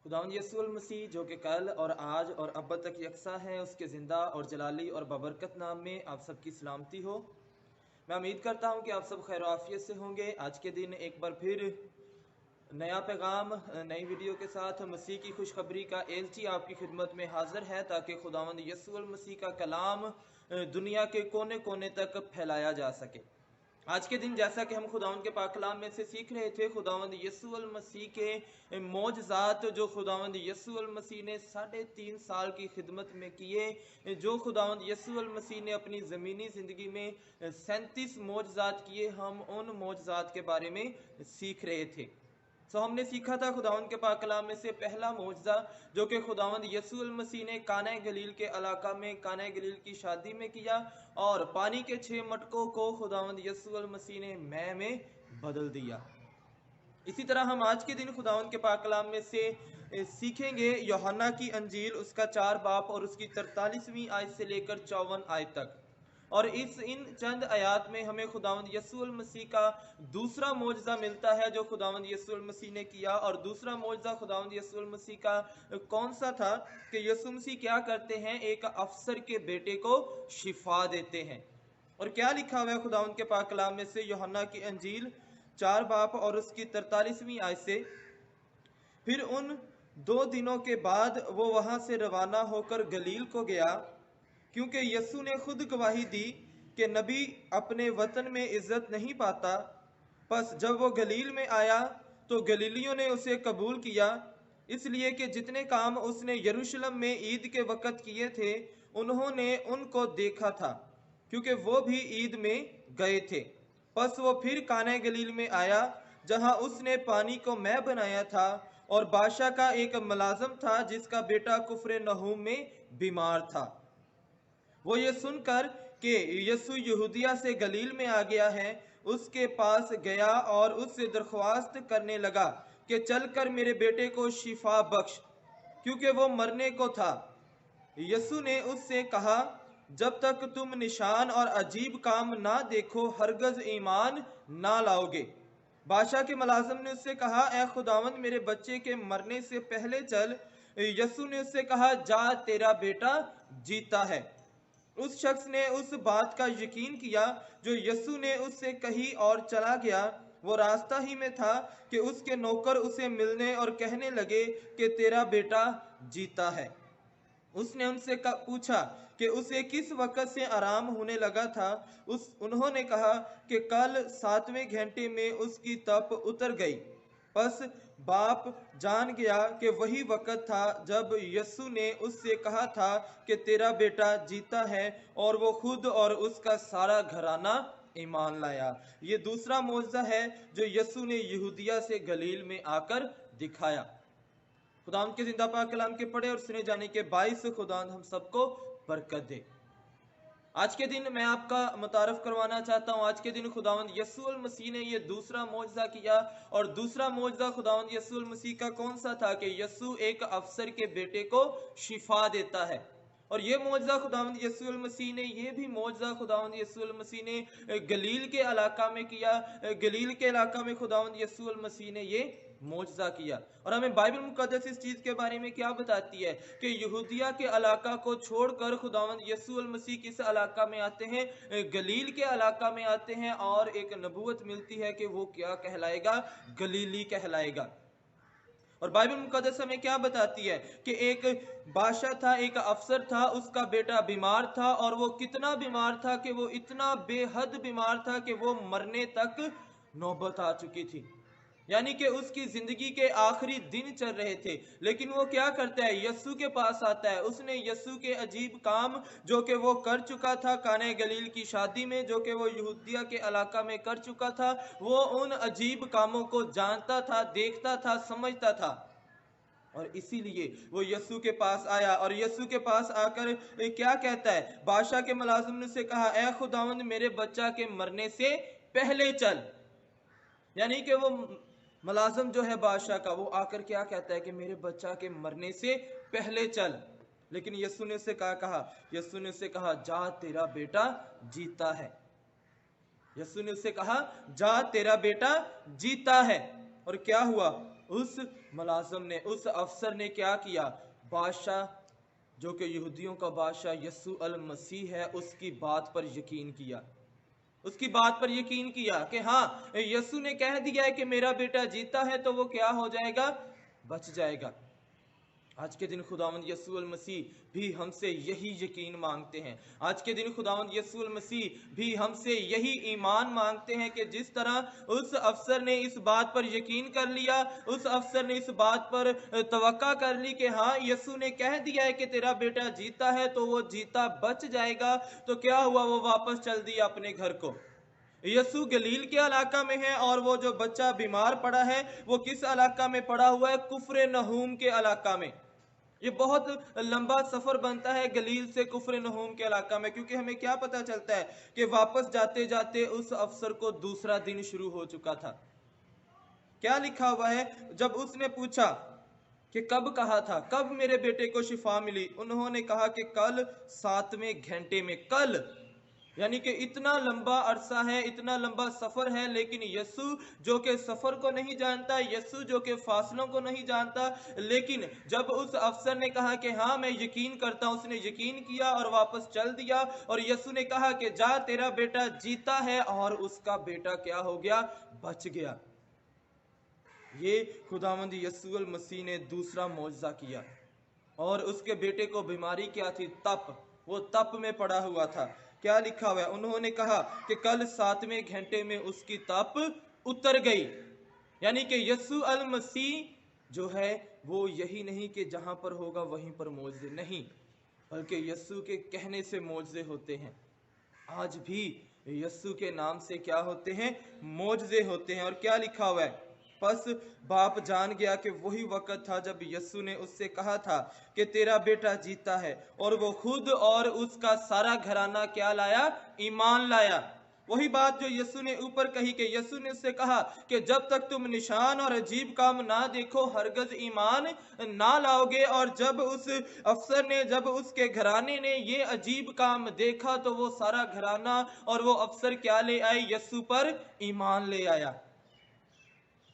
खुदावंद यीशु मसीह जो कि कल और आज और अब तक यकसा है, उसके ज़िंदा और जलाली और बबरकत नाम में आप सबकी सलामती हो। मैं उम्मीद करता हूँ कि आप सब खैर आफियत से होंगे। आज के दिन एक बार फिर नया पैगाम नई वीडियो के साथ मसीह की खुशखबरी का एलची आपकी खिदमत में हाजिर है, ताकि खुदावंद यीशु मसीह का कलाम दुनिया के कोने कोने तक फैलाया जा सके। आज के दिन जैसा कि हम खुदावंद के पाक कलाम में से सीख रहे थे, खुदावंद यीशु मसीह के मौजज़ात जो खुदावंद यीशु मसीह ने 3.5 साल की खिदमत में किए, जो खुदावंद यीशु मसीह ने अपनी ज़मीनी ज़िंदगी में 37 मौजज़ात किए, हम उन मौजज़ात के बारे में सीख रहे थे। हमने सीखा था खुदावंद के पाक कलाम में से पहला मौजज़ा जो कि खुदावंद यीशु मसीह ने काना गलील के इलाका में काना गलील की शादी में किया, और पानी के 6 मटकों को खुदावंद यीशु मसीह ने मैं में बदल दिया। इसी तरह हम आज के दिन खुदावंद के पाक कलाम में से सीखेंगे यूहन्ना की अंजील, उसका 4 बाब और उसकी 43वीं आयत से लेकर 54 आयत तक। और इन चंद आयात में हमें खुदावंद यीशु मसीह का दूसरा मौजज़ा मिलता है जो खुदावंद यीशु मसीह ने किया। और दूसरा मौजज़ा खुदावंद यीशु मसीह का कौन सा था कि यीशु मसीह क्या करते हैं, एक अफसर के बेटे को शिफा देते हैं। और क्या लिखा हुआ है खुदावंद के पाक कलाम में से यूहन्ना की अंजील 4 बाब और उसकी 43वीं आयत से, फिर उन 2 दिनों के बाद वो वहां से रवाना होकर गलील को गया, क्योंकि यीशु ने खुद गवाही दी कि नबी अपने वतन में इज्जत नहीं पाता। बस जब वो गलील में आया तो गलीलियों ने उसे कबूल किया, इसलिए कि जितने काम उसने यरूशलेम में ईद के वक़्त किए थे उन्होंने उनको देखा था, क्योंकि वो भी ईद में गए थे। बस वो फिर काना गलील में आया जहां उसने पानी को मैं बनाया था, और बादशाह का एक मुलाजम था जिसका बेटा कुफर नहूम में बीमार था। वो ये सुनकर कि यीशु यहूदिया से गलील में आ गया है, उसके पास गया और उससे दरख्वास्त करने लगा कि चलकर मेरे बेटे को शिफा बख्श, क्योंकि वो मरने को था। यीशु ने उससे कहा, जब तक तुम निशान और अजीब काम ना देखो हरगज ईमान ना लाओगे। बादशाह के मुलाजिम ने उससे कहा, ए खुदावंद मेरे बच्चे के मरने से पहले चल। यीशु ने उससे कहा, जा तेरा बेटा जीता है। उस शख्स ने उस बात का यकीन किया जो यीशु ने उससे कही और चला गया। वो रास्ता ही में था कि उसके नौकर उसे मिलने और कहने लगे कि तेरा बेटा जीता है। उसने उनसे पूछा कि उसे किस वक्त से आराम होने लगा था। उन्होंने कहा कि कल 7वें घंटे में उसकी तप उतर गई। बस बाप जान गया कि वही वक्त था जब यीशु ने उससे कहा था कि तेरा बेटा जीता है, और वो खुद और उसका सारा घराना ईमान लाया। ये दूसरा मौजज़ा है जो यीशु ने यहूदिया से गलील में आकर दिखाया। खुदावंद के जिंदा पाक कलाम के पढ़े और सुने जाने के बाइस खुदावंद हम सबको बरकत दे। आज के दिन मैं आपका मुतारफ करवाना चाहता हूँ। आज के दिन खुदावंद यीशु मसीह ने ये दूसरा मौजज़ा किया, और दूसरा मौजज़ा खुदावंद यीशु मसीह का कौन सा था कि यीशु एक अफसर के बेटे को शिफा देता है। और ये मौजज़ा खुदावंद यीशु मसीह ने, ये भी मौजज़ा खुदावंद यीशु मसीह ने गलील के इलाका में किया। गलील के इलाका में खुदावंद यीशु मसीह ने ये मौजज़ा किया। और हमें बाइबल मुकद्दस इस चीज़ के बारे में क्या बताती है कि यहूदिया के इलाका को छोड़कर खुदावंद यीशु मसीह किस इलाका में आते हैं, गलील के इलाका में आते हैं, और एक नबूवत मिलती है कि वो क्या कहलाएगा, गलीली कहलाएगा। और बाइबल मुकद्दस हमें क्या बताती है कि एक बादशाह था, एक अफसर था, उसका बेटा बीमार था, और वो कितना बीमार था कि वो इतना बेहद बीमार था कि वो मरने तक नौबत आ चुकी थी, यानी कि उसकी जिंदगी के आखिरी दिन चल रहे थे। लेकिन वो क्या करता है, यीशु के पास आता है। उसने यीशु के अजीब काम जो कि वो कर चुका था काना गलील की शादी में, जो कि वो यहूदिया के इलाका में कर चुका था, वो उन अजीब कामों को जानता था, देखता था, समझता था, और इसीलिए वो यीशु के पास आया। और यीशु के पास आकर क्या कहता है, बादशाह के मुलाजिम ने से कहा, ए खुदावंद मेरे बच्चा के मरने से पहले चल। यानी कि वो मुलाजिम जो है बादशाह का, वो आकर क्या कहता है कि मेरे बच्चा के मरने से पहले चल। लेकिन यीशु ने उसे कहा, यीशु ने उसे कहा, जा तेरा बेटा जीता है। यीशु ने उसे कहा, जा तेरा बेटा जीता है। और क्या हुआ, उस मुलाजिम ने, उस अफसर ने क्या किया? बादशाह जो कि यहूदियों का बादशाह यसू अल मसीह है, उसकी बात पर यकीन किया। उसकी बात पर यकीन किया कि हाँ, यसू ने कह दिया है कि मेरा बेटा जीता है, तो वो क्या हो जाएगा? बच जाएगा। आज के दिन खुदावंद यसू अल मसीह भी हमसे यही यकीन मांगते हैं। आज के दिन खुदावंद यसू अल मसीह भी हमसे यही ईमान मांगते हैं कि जिस तरह उस अफसर ने इस बात पर यकीन कर लिया, उस अफसर ने इस बात पर तवक्का कर ली कि हाँ, यसू ने कह दिया है कि तेरा बेटा जीता है, तो वो जीता बच जाएगा। तो क्या हुआ? वो वापस चल दिया अपने घर को। यसू गलील के इलाका में है, और वो जो बच्चा बीमार पड़ा है वो किस इलाका में पड़ा हुआ है? कुफ्र नहूम के इलाका में। ये बहुत लंबा सफर बनता है गलील से कुफ्र नहूम के इलाका में, क्योंकि हमें क्या पता चलता है कि वापस जाते जाते उस अफसर को दूसरा दिन शुरू हो चुका था। क्या लिखा हुआ है? जब उसने पूछा कि कब कहा था, कब मेरे बेटे को शिफा मिली, उन्होंने कहा कि कल 7वें घंटे में। कल यानी कि इतना लंबा अरसा है, इतना लंबा सफर है, लेकिन यस्सु जो कि सफर को नहीं जानता, यस्सु जो कि फासलों को नहीं जानता, लेकिन जब उस अफसर ने कहा कि हाँ मैं यकीन करता हूं, उसने यकीन किया और वापस चल दिया। और यस्सु ने कहा कि जा, तेरा बेटा जीता है, और उसका बेटा क्या हो गया? बच गया। ये खुदावंद यस्सु अल मसीह ने दूसरा मौजज़ा किया। और उसके बेटे को बीमारी क्या थी? तप। वो तप में पड़ा हुआ था। क्या लिखा हुआ है? उन्होंने कहा कि कल 7वें घंटे में उसकी तप उतर गई। यानी कि यस्सु अल मसीह जो है वो यही नहीं कि जहां पर होगा वहीं पर मौजज़े नहीं, बल्कि यस्सु के कहने से मौजज़े होते हैं। आज भी यस्सु के नाम से क्या होते हैं? मौजज़े होते हैं। और क्या लिखा हुआ है? बस बाप जान गया कि वही वक्त था जब यस्सु ने उससे कहा था कि तेरा बेटा जीता है, और वो खुद और उसका सारा घराना क्या लाया? ईमान लाया। वही बात जो यस्सु ने ऊपर कही कि यस्सु ने उससे कहा कि जब तक तुम निशान और अजीब काम ना देखो हरगज ईमान ना लाओगे। और जब उस अफसर ने, जब उसके घराने ने ये अजीब काम देखा, तो वो सारा घराना और वो अफसर क्या ले आए? यस्सु पर ईमान ले आया।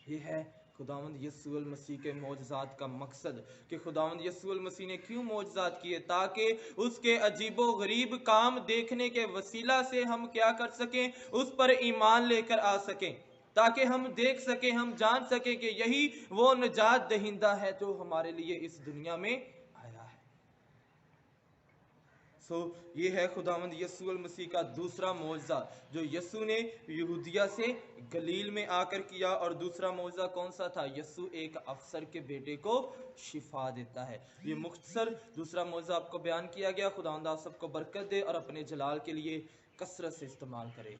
ये है खुदावंद यस्सु अल मसीह के मौजज़ात का मकसद कि खुदावंद यस्सु अल मसीह ने क्यों मौजज़ात किए? ताकि उसके अजीबो गरीब काम देखने के वसीला से हम क्या कर सकें? उस पर ईमान लेकर आ सकें, ताकि हम देख सकें, हम जान सकें कि यही वो निजात दहिंदा है जो हमारे लिए इस दुनिया में आया है। ये है खुदावंद यस्सु अल मसीह का दूसरा मौजज़ा जो यस्सु ने यहूदिया से गलील में आकर किया। और दूसरा मौजज़ा कौन सा था? यस्सु एक अफसर के बेटे को शिफा देता है। ये मुख्तसर दूसरा मौजज़ा आपको बयान किया गया। खुदावंद आप सबको बरकत दे और अपने जलाल के लिए कसरत से इस्तेमाल करे।